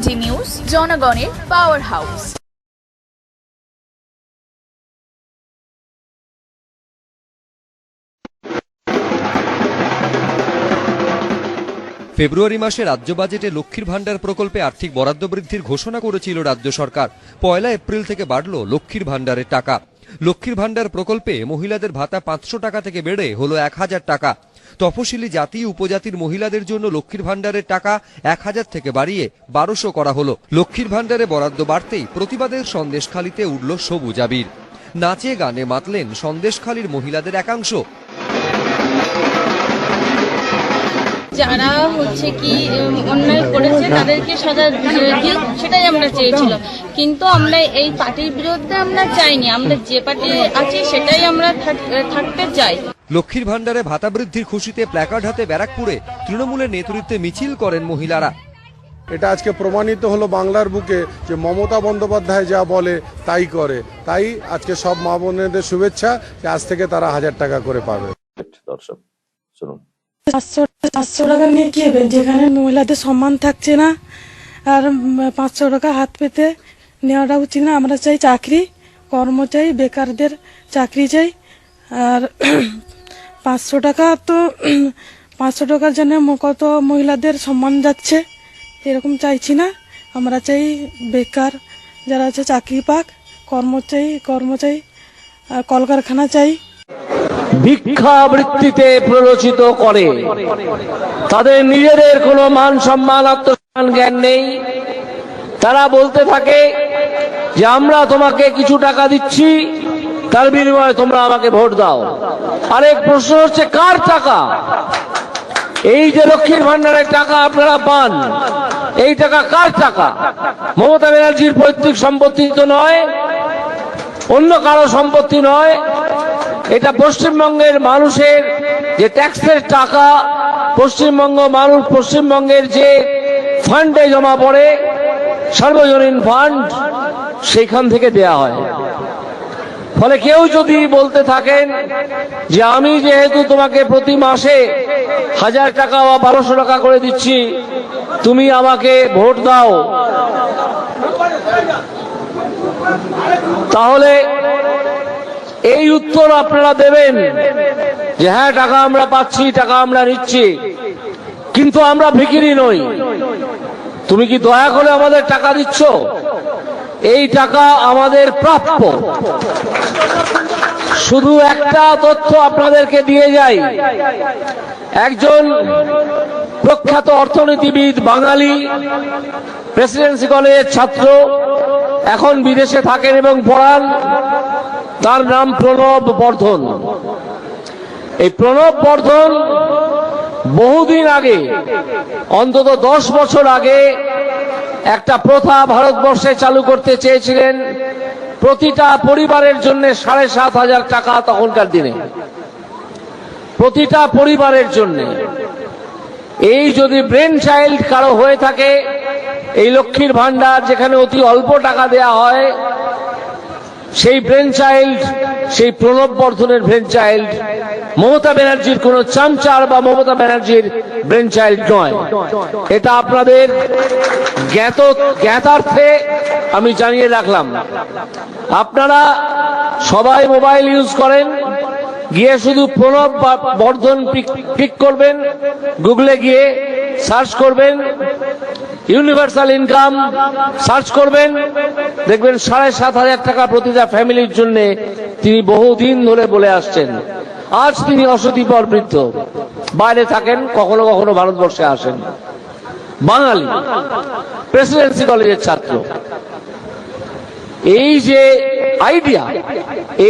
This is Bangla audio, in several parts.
টিএনটি নিউজ, জনগণের পাওয়ার হাউস। ফেব্রুয়ারি মাসে রাজ্য বাজেটে লক্ষ্মীর ভাণ্ডার প্রকল্পে আর্থিক বরাদ্দ বৃদ্ধির ঘোষণা করেছিল রাজ্য সরকার। 1 এপ্রিল থেকে বাড়ল লক্ষ্মীর ভাণ্ডারের টাকা। লক্ষ্মীর ভাণ্ডার প্রকল্পে মহিলাদের ভাতা 500 টাকা থেকে বেড়ে হলো 1000 টাকা। তফসিলি জাতি উপজাতির মহিলাদের জন্য লক্ষ্মীর ভাণ্ডারের টাকা 1000 থেকে বাড়িয়ে 1200 করা হলো। লক্ষ্মীর ভাণ্ডারে বরাদ্দ বাড়তেই প্রতিবাদের সন্দেশখালীতে উঠল সবুজ আবির। নাচে গানে মাতলেন সন্দেশখালীর মহিলাদের একাংশ। যারা কি অন্যায় করেছে তাদেরকে সাজা দিক, সেটাই আমরা চেয়েছিলাম। কিন্তু আমরা এই পার্টির বিরুদ্ধে আমরা চাইনি, আমরা যে পার্টি আছি সেটাই আমরা থাকতে চাই। লক্ষ্মীর ভাণ্ডারে ভাতা বৃদ্ধির খুশিতে প্ল্যাকার্ড হাতে ব্যারাকপুরে তৃণমূলের নেতৃত্বে মিছিল করেন মহিলারা। এটা আজকে প্রমাণিত হলো বাংলার বুকে যে মমতা বন্দ্যোপাধ্যায় যা বলে তাই করে। তাই আজকে সব মা বোনেদের শুভেচ্ছা যে আজ থেকে তারা 1000 টাকা করে পাবে। দর্শক শুনুন। 500 টাকা নিয়ে কি হবে, যেখানে মহিলাদের সম্মান থাকছে না, আর 500 টাকা হাত পেতে নেওয়াটা উচিত না। আমরা চাই চাকরি, কর্ম চাই, বেকারদের চাকরি চাই। আর 500 টাকা তো 500 টাকার জন্য কত মহিলাদের সম্মান যাচ্ছে, এরকম চাইছি না। আমরা চাই বেকার যারা আছে চাকরি পাক, কর্ম চাই, আর কলকারখানা চাই। ভিক্ষাবৃত্তিতে প্ররোচিত করে, তাদের নিজেদের কোনো মান সম্মান আত্মসম্মান জ্ঞান নেই। তারা বলতে থাকে যে আমরা তোমাকে কিছু টাকা দিচ্ছি, তার বিনিময়ে তোমরা আমাকে ভোট দাও। আরেক প্রশ্ন হচ্ছে কার টাকা? এই যে লক্ষ্মীর ভাণ্ডারের টাকা আপনারা পান, এই টাকা কার টাকা? মমতা ব্যানার্জির পৈতৃক সম্পত্তি তো নয়, অন্য কারো সম্পত্তি নয়। এটা পশ্চিমবঙ্গের মানুষের যে ট্যাক্সের টাকা, পশ্চিমবঙ্গের যে ফান্ডে জমা পড়ে, সার্বজনীন ফান্ড, সেখান থেকে দেয়া হয়। ফলে কেউ যদি বলতে থাকেন যে আমি যেহেতু তোমাকে প্রতি মাসে 1000 টাকা বা 1200 টাকা করে দিচ্ছি, তুমি আমাকে ভোট দাও, তাহলে এই উত্তর আপনারা দেবেন যে হ্যাঁ টাকা আমরা পাচ্ছি, টাকা আমরা নিচ্ছি, কিন্তু আমরা ভিখিরি নই। তুমি কি দয়া করে আমাদের টাকা দিচ্ছ? এই টাকা আমাদের প্রাপ্য। শুধু একটা তথ্য আপনাদেরকে দিয়ে যাই। একজন প্রখ্যাত অর্থনীতিবিদ, বাঙালি, প্রেসিডেন্সি কলেজের ছাত্র, এখন বিদেশে থাকেন এবং পড়ান, তার নাম প্রণব বর্ধন। এই প্রণব বর্ধন বহুদিন আগে, অন্তত 10 বছর আগে, একটা প্রথা ভারতবর্ষে চালু করতে চেয়েছিলেন, প্রতিটা পরিবারের জন্য 7500 টাকা। তখনকার দিনে প্রতিটা পরিবারের জন্য। এই যদি ব্রেন চাইল্ড কারো হয়ে থাকে, এই লক্ষ্মীর ভাণ্ডার যেখানে অতি অল্প টাকা দেয়া হয়, সেই ব্রেন চাইল্ড, সেই প্রণব বর্ধনের ব্রেন চাইল্ড, মমতা ব্যানার্জির কোন চামচার বা মমতা ব্যানার্জির ব্রেন চাইল্ড নয়। এটা আপনাদের জ্ঞাতার্থে আমি জানিয়ে রাখলাম। আপনারা সবাই মোবাইল ইউজ করেন, গিয়ে শুধু প্রণব বর্ধন ক্লিক করবেন, গুগলে গিয়ে সার্চ করবেন, ইউনিভার্সাল ইনকাম সার্চ করবেন, দেখবেন 7500 টাকা প্রতিটা ফ্যামিলির জন্য তিনি বহুদিন ধরে বলে আসছেন। আজ তিনি অশীতিপর বৃদ্ধ, বাইরে থাকেন, কখনো কখনো ভারতবর্ষে আসেন। বাঙালি, প্রেসিডেন্সি কলেজের ছাত্র। এই যে আইডিয়া,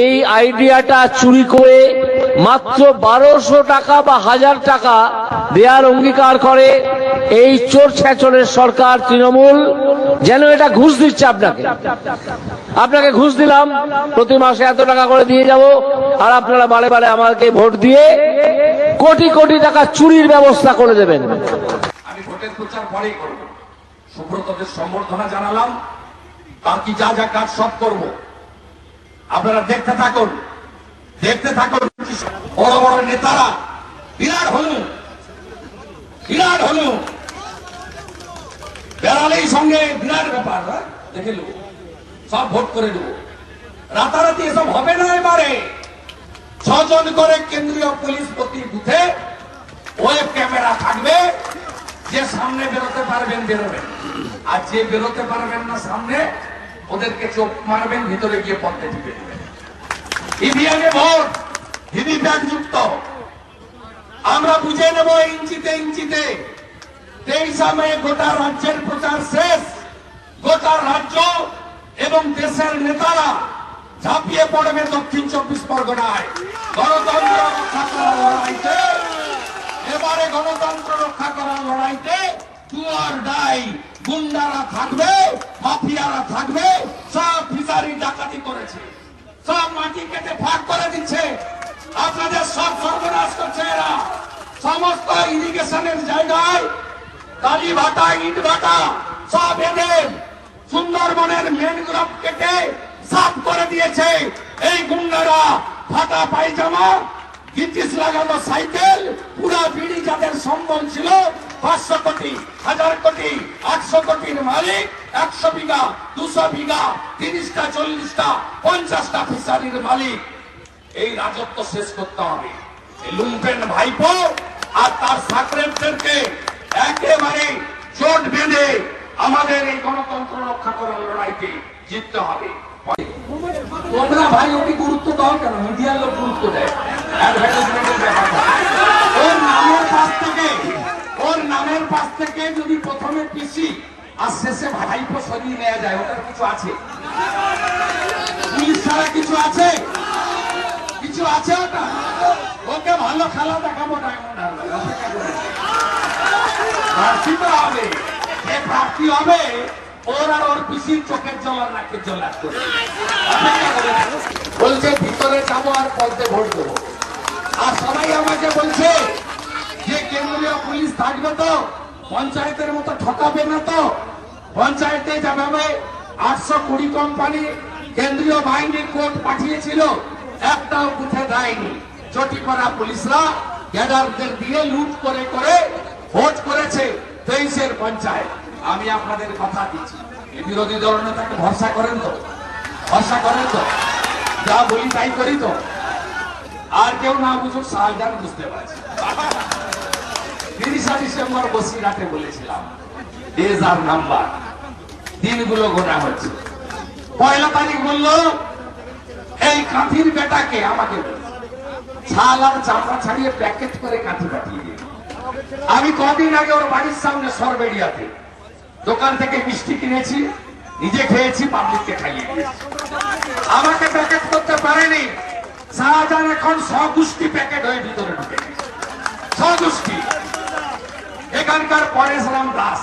এই আইডিয়াটা চুরি করে মাত্র 1200 টাকা বা 1000 টাকা দেওয়ার অঙ্গীকার করে এই চোর ছেচরের সরকার তৃণমূল, যেন এটা ঘুষ দিচ্ছে। আপনাকে ঘুষ দিলাম, প্রতি মাসে এত টাকা করে দিয়ে যাব, আর আপনারা বারে বারে আমাকে ভোট দিয়ে কোটি কোটি টাকা চুরির ব্যবস্থা করে দেবেন। আমি ভোটের প্রচার পরেই করব। সুব্রতকে সম্বর্ধনা জানালাম, বাকি যা যা কাজ সব করব। আপনারা দেখতে থাকুন। বড় বড় নেতারা বিরাট হল বেড়ালেই সঙ্গে বিরাট ব্যাপার, দেখে নেবো, সব ভোট করে নেবো। রাতারাতি এসব হবে না। এবারে 6 জন করে কেন্দ্রীয় পুলিশ প্রতি বুথে ওয়েব ক্যামেরা থাকবে। যে সামনে বেরোতে পারবেন বেরোবেন, আর যে বেরোতে পারবেন না সামনে, ওদেরকে চোখ মারবেন, ভিতরে গিয়ে পথে টিপে দেবেন। ইভিএমে ভোট, ভিভিপ্যাট যুক্ত। আমরা বুঝে নেব ইঞ্চিতে ইঞ্চিতে। 23 মে গোটা রাজ্যের প্রচার শেষ। গোটা রাজ্য এবং দেশের নেতারা ঝাঁপিয়ে পড়বে দক্ষিণ 24 পরগনায় গণতন্ত্র রক্ষা করার লড়াইতে। এবারে গণতন্ত্র রক্ষা করার লড়াইতে ডু অর ডাই। গুন্ডারা থাকবে, মাফিয়ারা থাকবে, সব ফিসারি ডাকাতি করেছে, সব মাটি কেটে ভাগ করে দিচ্ছে, আপনাদের সব সর্বনাশ করছে এরা। সমস্ত ইরিগেশনের জায়গায় কালী ভাটা, ইট ভাটা সব এদের। সুন্দরবনের ম্যানগ্রোভ কেটে সাফ করে দিয়েছে এই গুন্ডারা। ফাটা পায়জামা, গিটিস লাগানো সাইকেল, পুরা বিড়ি যাদের সম্বল ছিল 500 কোটি, 1000 কোটি, 800 কোটির মালিক, 100 বিঘা, 200 বিঘা, 30টা, 40টা, 50টা ফিসারির মালিক। এই রাজত্ব শেষ করতে হবে। এই লুম্পেন ভাইপো আর তার সাকরেবদেরকে একেবারে জোট বেঁধে আমাদের এই গণতন্ত্র রক্ষা করার লড়াইতে জিততে হবে। তোমরা ভাই ওকে গুরুত্ব দাও কেন? মিডিয়ার লোক গুরুত্ব দেয় অ্যাডভার্টাইজমেন্টের ব্যাপারটা। ওর নামের পাশ থেকে যদি প্রথমে পিসি আর শেষে ভাইপো সরিয়ে নেওয়া যায়, ওটার কিছু আছে? পুলিশ ছাড়া কিছু আছে? কিছু আছে ওটা? ওকে ভালো খেলা দেখাবো ডায়মন্ড হারবার। প্রার্থী তো হবে, যে প্রার্থী হবে ওর আর ওর পিসির চোখের জল আর নাকের জল লাগবে। বলছে ভিতরে যাবো আর পদে ভোট দেবো। আর সবাই আমাকে বলছে যে কেন্দ্রীয় পুলিশ থাকবে তো, পঞ্চায়েতের মতো ঠকাবে না তো। পঞ্চায়েতে যাবে 820 কোম্পানি কেন্দ্রীয় বাহিনীর কোর্ট পাঠিয়েছিল, একটাও বুথে দেয়নি। চটি করা পুলিশরা ক্যাডারদের দিয়ে লুট করে করে ভোট করেছে 23-এর পঞ্চায়েত। আমি আপনাদের কথা দিচ্ছি, এই বিরোধী দল নেতাকে ভরসা করেন তো? ভরসা করেন তো? যা বলি তাই করি তো? আর কেউ না বুঝুক, সাহায্য বুঝতে পারছি। 30 ডিসেম্বর বসিরহাটে বলেছিলাম, ডেজ আর নাম্বার, দিনগুলো গোনা হচ্ছে। 1 তারিখ বললো এই কাঁথির বেটাকে আমাকে ছাল আর চামড়া ছাড়িয়ে প্যাকেট করে কাঁথি পাঠিয়ে দিই। আমি কদিন আগে ওর বাড়ির সামনে সরবেড়িয়াতে দোকান থেকে মিষ্টি কিনেছি, নিজে খেয়েছি, পাবলিককে খাইয়ে দিয়েছি। আমাকে প্যাকেট করতে পারেনি। শাহজাহান এখন স্বগোষ্ঠী প্যাকেট হয়ে ভিতরে ঢুকে গেছে। স্বগোষ্ঠী। এখানকার পরেশ রাম দাস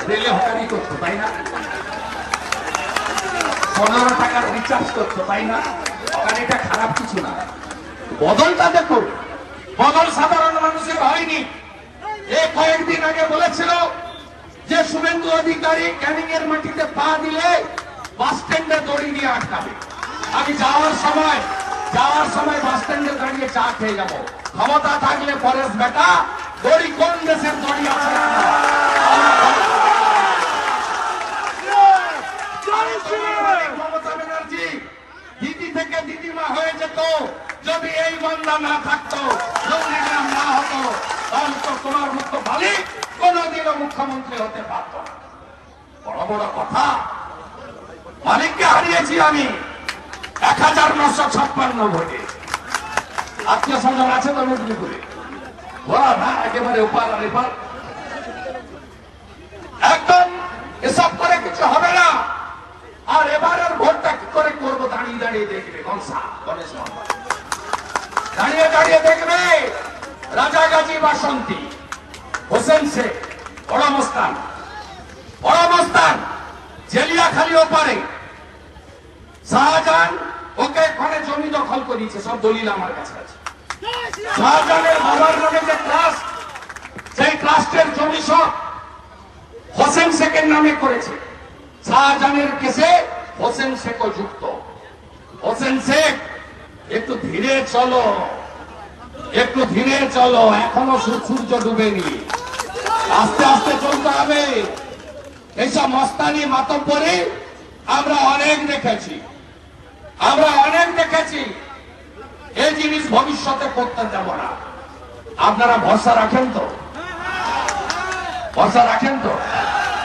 রেলে হকারি করতো, তাই না? 15 টাকার রিচার্জ করতো, তাই না? হকারিটা খারাপ কিছু না। বদলটা দেখুন, বদল সাধারণ মানুষের হয়নি। এই কয়েকদিন আগে বলেছিল যে শুভেন্দু অধিকারী ক্যানিং এর মাটিতে পা দিলে বাস স্ট্যান্ডে দড়ি দিয়ে আটকাবে। আমি যাওয়ার সময় বাস স্ট্যান্ডে দাঁড়িয়ে চা খেয়ে যাবো। ক্ষমতা থাকলে পরেশ বেটা দড়ি কোন দেশের দড়ি আছে? মমতা ব্যানার্জি দিদি থেকে দিদিমা হয়ে যেত যদি এই বন্ধা না থাকতো, নন্দীগ্রাম না হতো, তাহলে তো তোমার মতো মালিক কোনদিনও মুখ্যমন্ত্রী হতে পারত না। বড় বড় কথা। মালিককে হারিয়েছি আমি 1956 ভোটে। আত্মীয় স্বজন আছে তো মেদিনীপুরে, বলা না একেবারে উপার আর এপার। একদম এসব করে কিছু হবে না। আর এবারের ভোটটা কি করে করবো? দাঁড়িয়ে দাঁড়িয়ে দেখবে গণেশ দাঁড়িয়ে দাঁড়িয়ে দেখবে রাজাগাজী, বাসন্তী, হোসেন শেখ, বড়মস্তান, জেলিয়াখালী ওপারে শাহজাহান ওকে ওখানে জমি দখল করিয়েছে। সব দলিল আমার কাছে আছে। শাহজাহানের বাবার নামে যে ট্রাস্ট, সেই ট্রাস্টের জমি সব হোসেন শেখের নামে করেছে। শাহজাহানের কেসে হোসেন শেখও যুক্ত। হোসেন শেখ একটু ধীরে চলো, এখনো সূর্য ডুবেনি। আস্তে আস্তে চলতে হবে। এইসব মস্তানি মাতব্বরি আমরা অনেক দেখেছি, এই জিনিস ভবিষ্যতে করতে যাব না। আপনারা ভরসা রাখেন তো?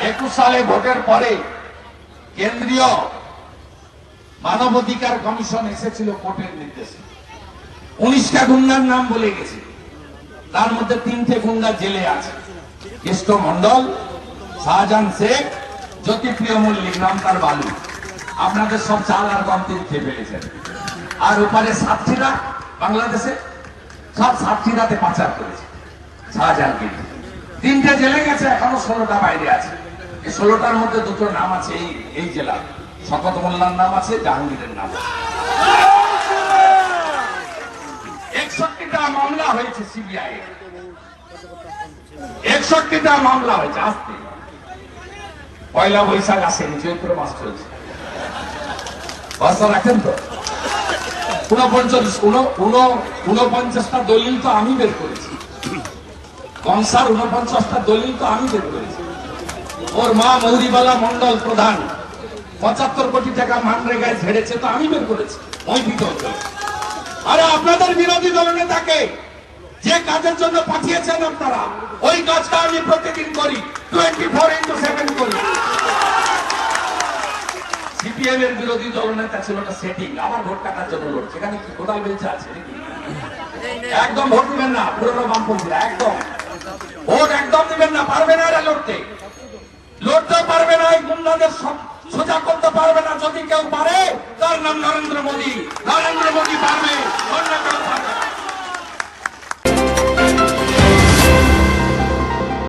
21 সালে ভোটের পরে কেন্দ্রীয় মানবাধিকার কমিশন এসেছিল কোর্টের নির্দেশে, 19টা গুন্ডার নাম বলে গেছে, তার মধ্যে 3টে গুন্ডা জেলে আছে, কেষ্ট মন্ডল, শাহজাহান শেখ, জ্যোতিপ্রিয় মল্লিক নাম তার বালু। আপনাদের সব চাল আর গম খেয়ে ফেলেছেন। আর ওপারে সাতক্ষীরা, বাংলাদেশে সব সাতক্ষীরাতে পাচার করেছে শাহজাহানকে। 3টে জেলে গেছে, এখনো 16টা বাইরে আছে। এই 16টার মধ্যে 2টো নাম আছে এই জেলা, শকত মোল্লার নাম আছে, জাহাঙ্গীরের নাম আছে। 61টা মামলা হয়েছে সিবিআই, 61টা মামলা হয়েছে। আসতে পয়লা বৈশাখ আসেনি, চৈত্র মাস চলছে। ভরসা রাখেন তো? 49টা দলিল তো আমি বের করেছি, কংসার 49টা দলিল তো আমি বের করেছি। ওর মা মৌরিবালা মন্ডল প্রধান 75 কোটি টাকা মানরেগায় ঝেড়েছে, তো আমি বের করেছি ওই ভিতরে। আরে আপনাদের বিরোধী দলনেতাকে যে কাজের জন্য পাঠিয়েছেন আপনারা, ওই কাজটা আমি প্রতিদিন করি, 24x7 করি। সিপিএম এর বিরোধী দলনেতা ছিল না সেটিং, আমার ভোট কাটার জন্য লড়ছে। সেখানে কি কোদাল বেঁচে আছে? একদম ভোট দিবেন না পুরনো বামপন্থীরা, একদম ভোট একদম দিবেন না। পারবে না এরা লড়তে পারবে না, এই গুন্ডাদের সোজা করতে পারবে না। যদি কেউ পারে, তার নাম নরেন্দ্র মোদী পারবে, অন্য কেউ পারবে না।